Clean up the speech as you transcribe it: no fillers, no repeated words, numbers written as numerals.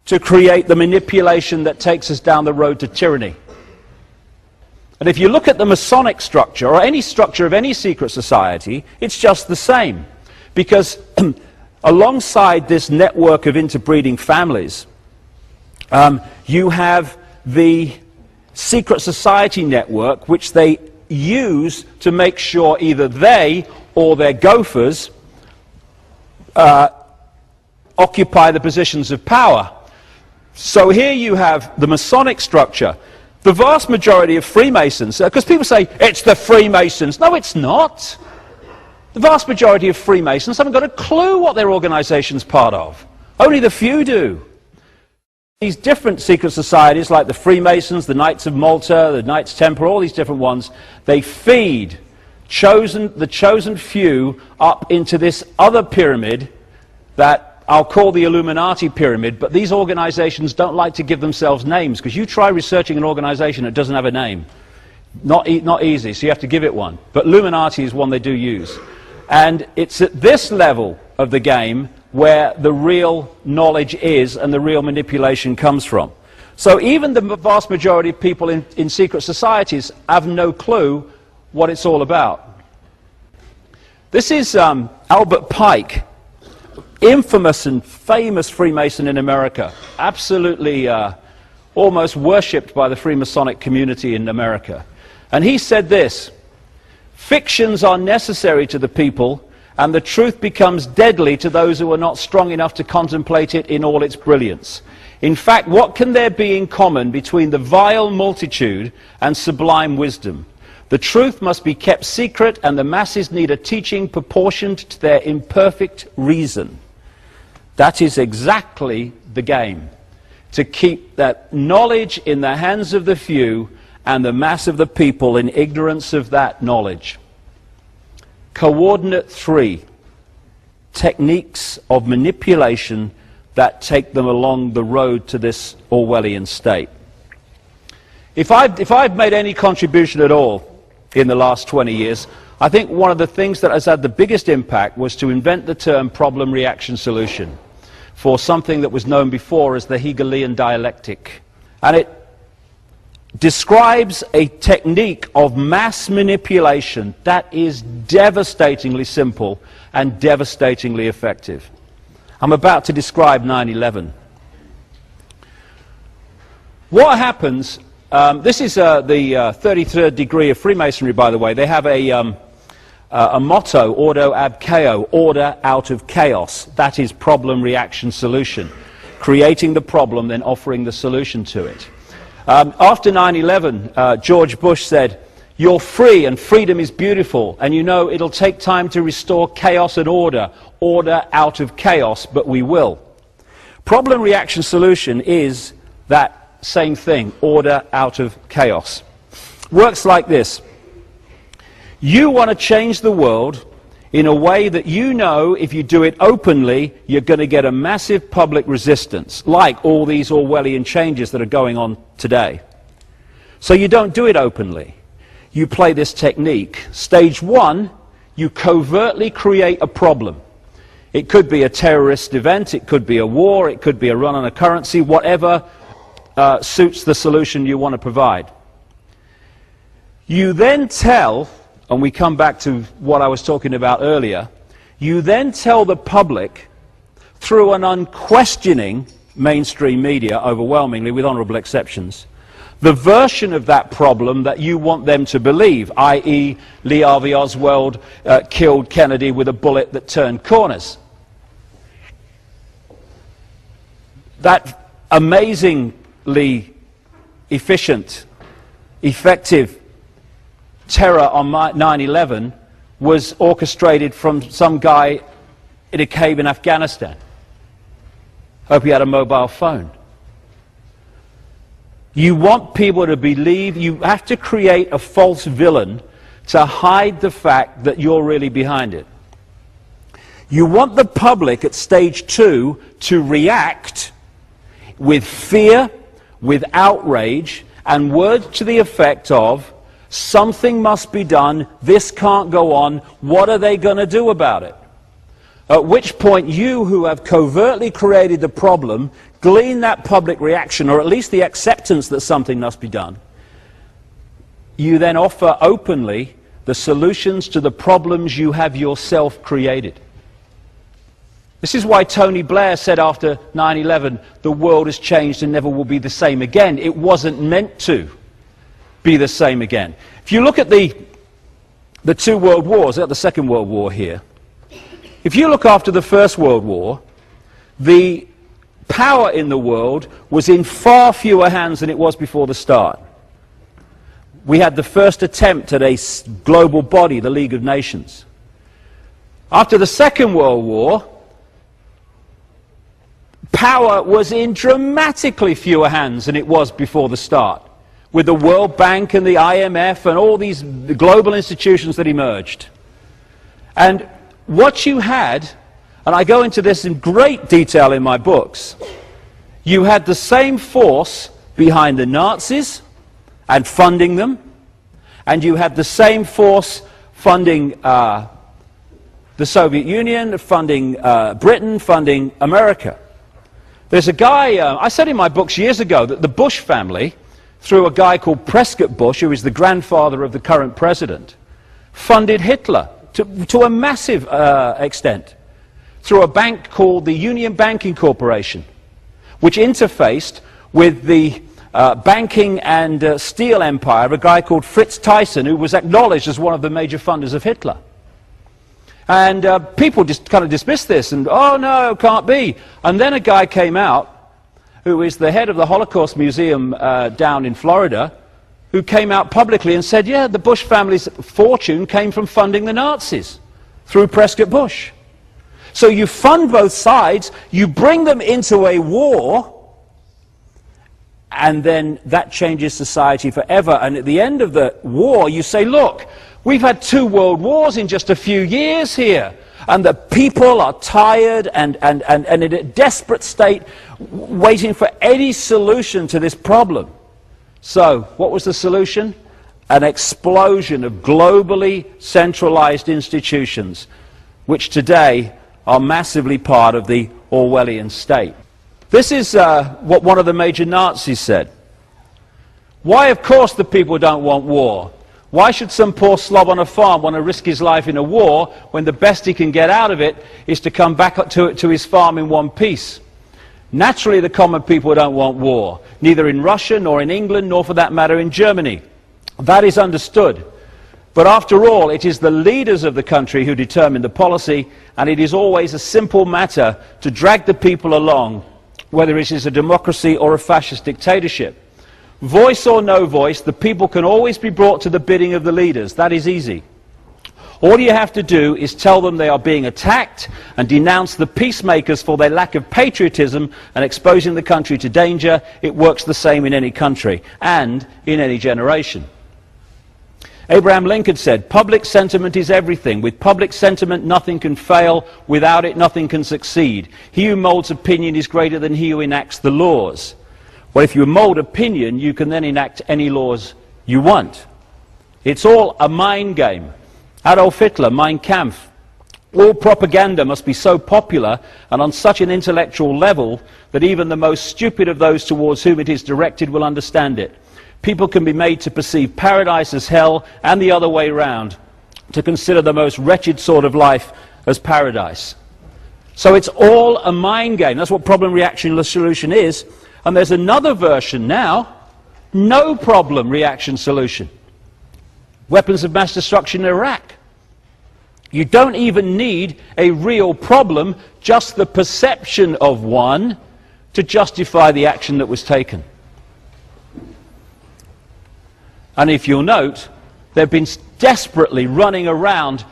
to create the manipulation that takes us down the road to tyranny. And if you look at the Masonic structure, or any structure of any secret society, it's just the same. Because alongside this network of interbreeding families, you have the secret society network, which they use to make sure either they or their gophers occupy the positions of power. So here you have the Masonic structure. The vast majority of Freemasons, because people say, it's the Freemasons. No, it's not. The vast majority of Freemasons haven't got a clue what their organization's part of. Only the few do. These different secret societies, like the Freemasons, the Knights of Malta, the Knights Templar, all these different ones, they feed the chosen few up into this other pyramid that I'll call the Illuminati pyramid, but these organizations don't like to give themselves names, because you try researching an organization that doesn't have a name. Not easy, so you have to give it one. But Illuminati is one they do use. And it's at this level of the game where the real knowledge is and the real manipulation comes from. So even the vast majority of people in secret societies have no clue what it's all about. This is Albert Pike, infamous and famous Freemason in America, absolutely almost worshipped by the Freemasonic community in America. And he said this: fictions are necessary to the people, and the truth becomes deadly to those who are not strong enough to contemplate it in all its brilliance. In fact, what can there be in common between the vile multitude and sublime wisdom? The truth must be kept secret, and the masses need a teaching proportioned to their imperfect reason. That is exactly the game, to keep that knowledge in the hands of the few and the mass of the people in ignorance of that knowledge. Coordinate 3, techniques of manipulation that take them along the road to this Orwellian state. If I've made any contribution at all in the last 20 years, I think one of the things that has had the biggest impact was to invent the term problem, reaction, solution for something that was known before as the Hegelian dialectic. And it describes a technique of mass manipulation that is devastatingly simple and devastatingly effective. I'm about to describe 9/11. What happens, this is the 33rd degree of Freemasonry, by the way. They have a motto, ordo ab chaos, order out of chaos. That is problem, reaction, solution. Creating the problem, then offering the solution to it. After 9/11, George Bush said, "You're free and freedom is beautiful, and you know it'll take time to restore chaos and order out of chaos, but we will." Problem, reaction, solution is that same thing, order out of chaos. Works like this. You want to change the world in a way that you know if you do it openly, you're going to get a massive public resistance, like all these Orwellian changes that are going on today. So you don't do it openly. You play this technique. Stage 1, you covertly create a problem. It could be a terrorist event, it could be a war, it could be a run on a currency, whatever suits the solution you want to provide. You then tell, and we come back to what I was talking about earlier, you then tell the public through an unquestioning mainstream media, overwhelmingly, with honorable exceptions, the version of that problem that you want them to believe, i.e. Lee Harvey Oswald killed Kennedy with a bullet that turned corners. That amazingly efficient, effective terror on 9/11 was orchestrated from some guy in a cave in Afghanistan. Hope he had a mobile phone. You want people to believe, you have to create a false villain to hide the fact that you're really behind it. You want the public at stage 2 to react with fear, with outrage, and words to the effect of, something must be done, this can't go on, what are they going to do about it? at which point you, who have covertly created the problem, glean that public reaction, or at least the acceptance that something must be done. You then offer openly the solutions to the problems you have yourself created. This is why Tony Blair said after 9/11, the world has changed and never will be the same again. It wasn't meant to be the same again. If you look at the two world wars, at the Second World War here, if you look after the First World War, the power in the world was in far fewer hands than it was before the start. We had the first attempt at a global body, the League of Nations. After the Second World War, power was in dramatically fewer hands than it was before the start, with the World Bank and the IMF and all these global institutions that emerged. And what you had, and I go into this in great detail in my books, you had the same force behind the Nazis and funding them, and you had the same force funding the Soviet Union, funding Britain, funding America. There's a guy, I said in my books years ago that the Bush family, through a guy called Prescott Bush, who is the grandfather of the current president, funded Hitler to a massive extent through a bank called the Union Banking Corporation, which interfaced with the banking and steel empire of a guy called Fritz Thyssen, who was acknowledged as one of the major funders of Hitler. And people just kind of dismissed this and, oh no, can't be. And then a guy came out who is the head of the Holocaust Museum down in Florida, who came out publicly and said, yeah, the Bush family's fortune came from funding the Nazis through Prescott Bush. So you fund both sides, you bring them into a war, and then that changes society forever. And at the end of the war, you say, look, we've had 2 world wars in just a few years here, and the people are tired and in a desperate state, waiting for any solution to this problem. So, what was the solution? An explosion of globally centralized institutions, which today are massively part of the Orwellian state. This is what one of the major Nazis said. Why, of course, the people don't want war? Why should some poor slob on a farm want to risk his life in a war when the best he can get out of it is to come back to his farm in one piece? Naturally, the common people don't want war, neither in Russia, nor in England, nor for that matter in Germany. That is understood. But after all, it is the leaders of the country who determine the policy, and it is always a simple matter to drag the people along, whether it is a democracy or a fascist dictatorship. Voice or no voice, the people can always be brought to the bidding of the leaders. That is easy. All you have to do is tell them they are being attacked and denounce the peacemakers for their lack of patriotism and exposing the country to danger. It works the same in any country and in any generation. Abraham Lincoln said, public sentiment is everything. With public sentiment, nothing can fail. Without it, nothing can succeed. He who molds opinion is greater than he who enacts the laws. Well, if you mold opinion, you can then enact any laws you want. It's all a mind game. Adolf Hitler, Mein Kampf. All propaganda must be so popular and on such an intellectual level that even the most stupid of those towards whom it is directed will understand it. People can be made to perceive paradise as hell and the other way round, to consider the most wretched sort of life as paradise. So it's all a mind game. That's what problem reaction solution is. And there's another version now, no problem reaction solution. Weapons of mass destruction in Iraq. You don't even need a real problem, just the perception of one to justify the action that was taken. And if you'll note, they've been desperately running around